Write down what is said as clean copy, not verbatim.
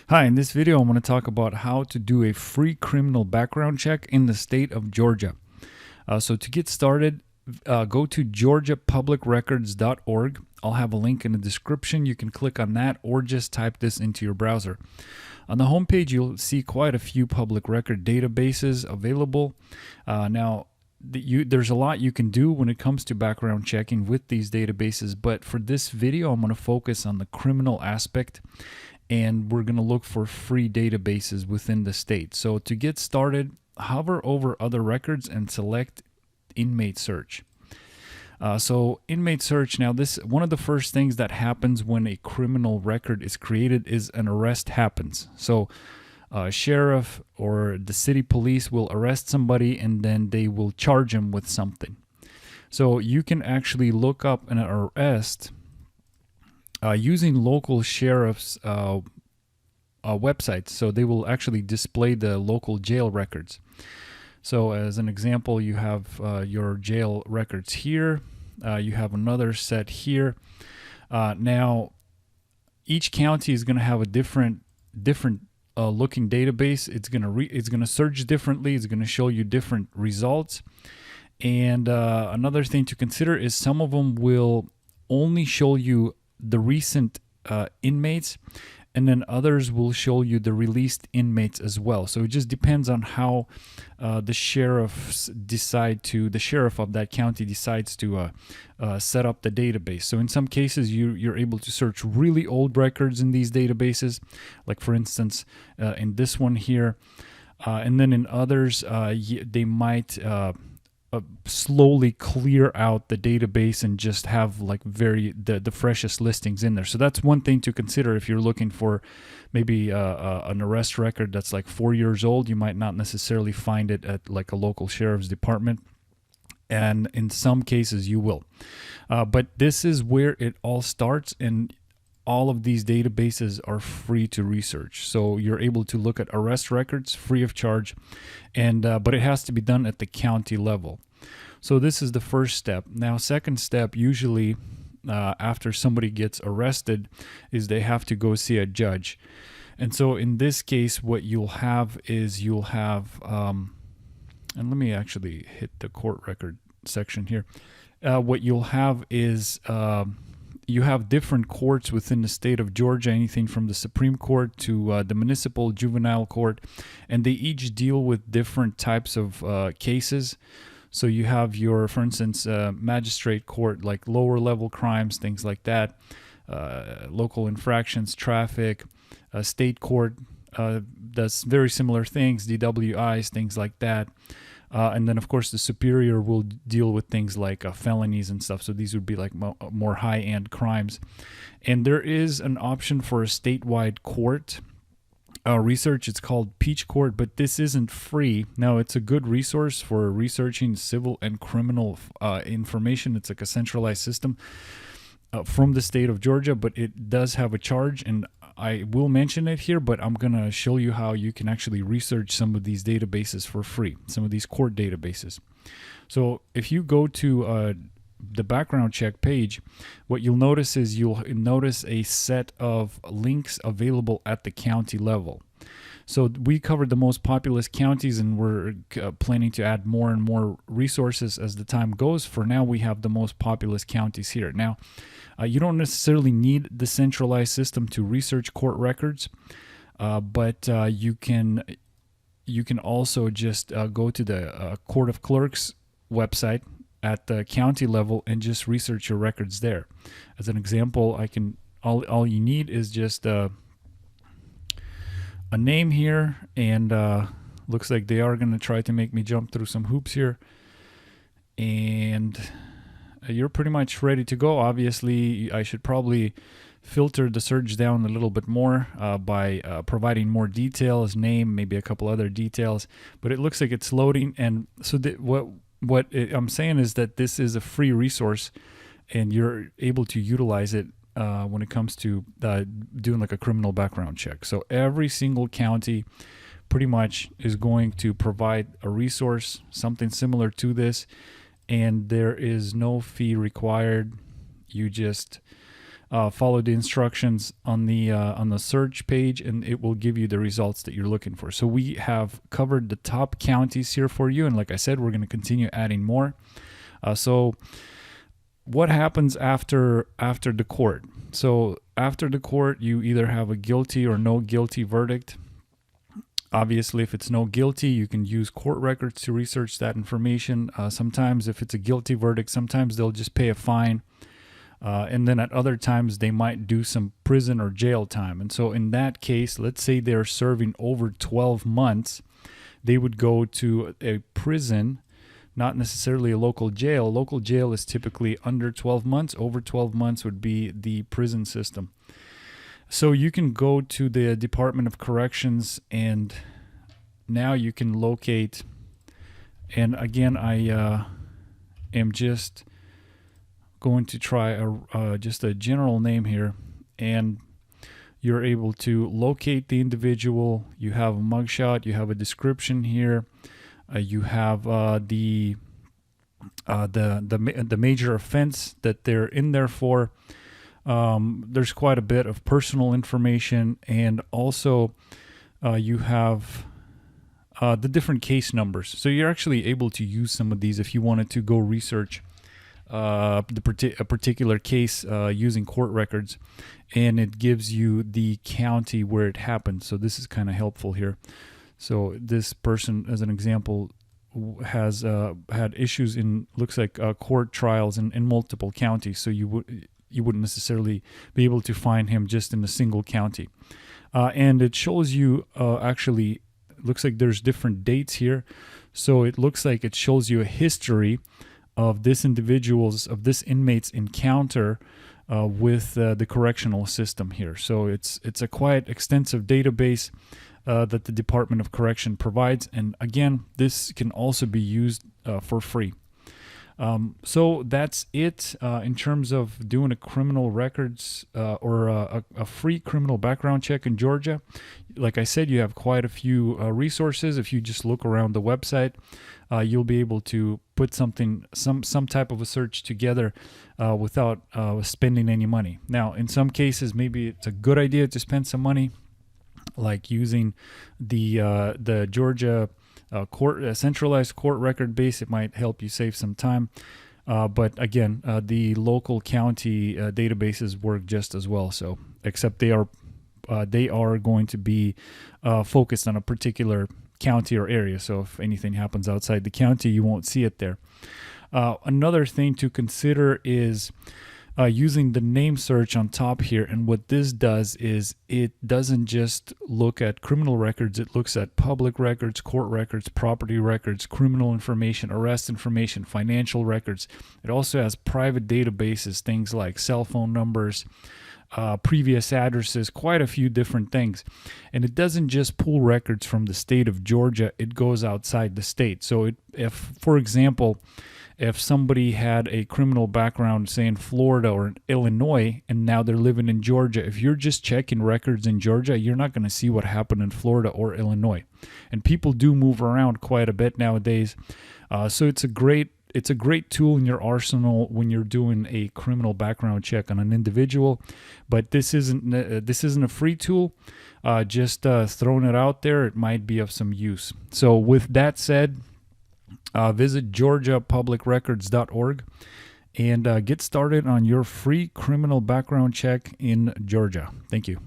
Hi, in this video I'm going to talk about how to do a free criminal background check in the state of Georgia. So to get started, go to georgiapublicrecords.org. I'll have a link in the description. You can click on that or just type this into your browser. On the homepage, you'll see quite a few public record databases available. There's a lot you can do when it comes to background checking with these databases, but for this video, I'm going to focus on the criminal aspect, and we're going to look for free databases within the state. So to get started, hover over other records and select inmate search. So inmate search, now this one of the first things that happens when a criminal record is created is an arrest happens. So sheriff or the city police will arrest somebody and then they will charge him with something. So you can actually look up an arrest using local sheriff's websites. So they will actually display the local jail records. So as an example, you have your jail records here. You have another set here. Now, each county is going to have a different looking database. It's going to search differently. It's going to show you different results. And another thing to consider is some of them will only show you the recent inmates, and then others will show you the released inmates as well. So it just depends on how the sheriff of that county decides to set up the database. So in some cases, you're able to search really old records in these databases, like for instance in this one here, and then in others they might slowly clear out the database and just have like the freshest listings in there. So that's one thing to consider if you're looking for maybe an arrest record that's like 4 years old. You might not necessarily find it at like a local sheriff's department, and in some cases you will. But this is where it all starts, and all of these databases are free to research. So you're able to look at arrest records free of charge, and but it has to be done at the county level. So this is the first step. Now, second step, usually after somebody gets arrested, is they have to go see a judge. And so in this case, what you'll have is and let me actually hit the court record section here. What you'll have is you have different courts within the state of Georgia, anything from the Supreme Court to the municipal juvenile court, and they each deal with different types of cases. So you have your, for instance, magistrate court, like lower level crimes, things like that, local infractions, traffic, state court does very similar things, DWIs, things like that. And then, of course, the superior will deal with things like felonies and stuff. So these would be like more high-end crimes. And there is an option for a statewide court research. It's called Peach Court, but this isn't free. Now, it's a good resource for researching civil and criminal information. It's like a centralized system from the state of Georgia, but it does have a charge, and I will mention it here, but I'm going to show you how you can actually research some of these databases for free, some of these court databases. So if you go to the background check page, what you'll notice is you'll notice a set of links available at the county level. So we covered the most populous counties, and we're planning to add more and more resources as the time goes. For now, we have the most populous counties here. Now, you don't necessarily need the centralized system to research court records, but you can also just go to the Court of Clerks website at the county level and just research your records there. As an example, all you need is just a name here, and looks like they are going to try to make me jump through some hoops here, and you're pretty much ready to go. Obviously, I should probably filter the search down a little bit more by providing more details, name, maybe a couple other details, but it looks like it's loading. And so I'm saying is that this is a free resource, and you're able to utilize it when it comes to doing like a criminal background check. So every single county pretty much is going to provide a resource, something similar to this, and there is no fee required. You just follow the instructions on the search page, and it will give you the results that you're looking for. So we have covered the top counties here for you, and like I said, we're going to continue adding more. So what happens after the court? So after the court, you either have a guilty or no guilty verdict. Obviously, if it's no guilty, you can use court records to research that information. Sometimes if it's a guilty verdict, sometimes they'll just pay a fine. And then at other times, they might do some prison or jail time. And so in that case, let's say they're serving over 12 months, they would go to a prison, not necessarily a local jail. Local jail is typically under 12 months. Over 12 months would be the prison system. So you can go to the Department of Corrections, and now you can locate, and again, I am just going to try just a general name here, and you're able to locate the individual. You have a mugshot, you have a description here, you have the major offense that they're in there for. There's quite a bit of personal information, and also you have the different case numbers. So you're actually able to use some of these if you wanted to go research a particular case using court records, and it gives you the county where it happened. So this is kind of helpful here. So this person, as an example, has had issues in, looks like court trials in multiple counties. So you wouldn't necessarily be able to find him just in a single county. And it shows you actually, looks like there's different dates here. So it looks like it shows you a history of this inmate's encounter with the correctional system here. So it's a quite extensive database that the Department of Correction provides. And again, this can also be used for free. So that's it in terms of doing a criminal records or a free criminal background check in Georgia. Like I said, you have quite a few resources. If you just look around the website, you'll be able to put some type of a search together without spending any money. Now, in some cases, maybe it's a good idea to spend some money, like using the Georgia centralized court record base. It might help you save some time. But again, the local county databases work just as well. So, except they are going to be focused on a particular county or area. So if anything happens outside the county, you won't see it there. Another thing to consider is using the name search on top here. And what this does is it doesn't just look at criminal records. It looks at public records, court records, property records, criminal information, arrest information, financial records. It also has private databases, things like cell phone numbers, previous addresses, quite a few different things. And it doesn't just pull records from the state of Georgia, it goes outside the state. So if, for example, if somebody had a criminal background, say in Florida or in Illinois, and now they're living in Georgia, if you're just checking records in Georgia, you're not going to see what happened in Florida or Illinois. And people do move around quite a bit nowadays. So it's a great tool in your arsenal when you're doing a criminal background check on an individual. But this isn't a free tool. Just throwing it out there, it might be of some use. So with that said, visit georgiapublicrecords.org and get started on your free criminal background check in Georgia. Thank you.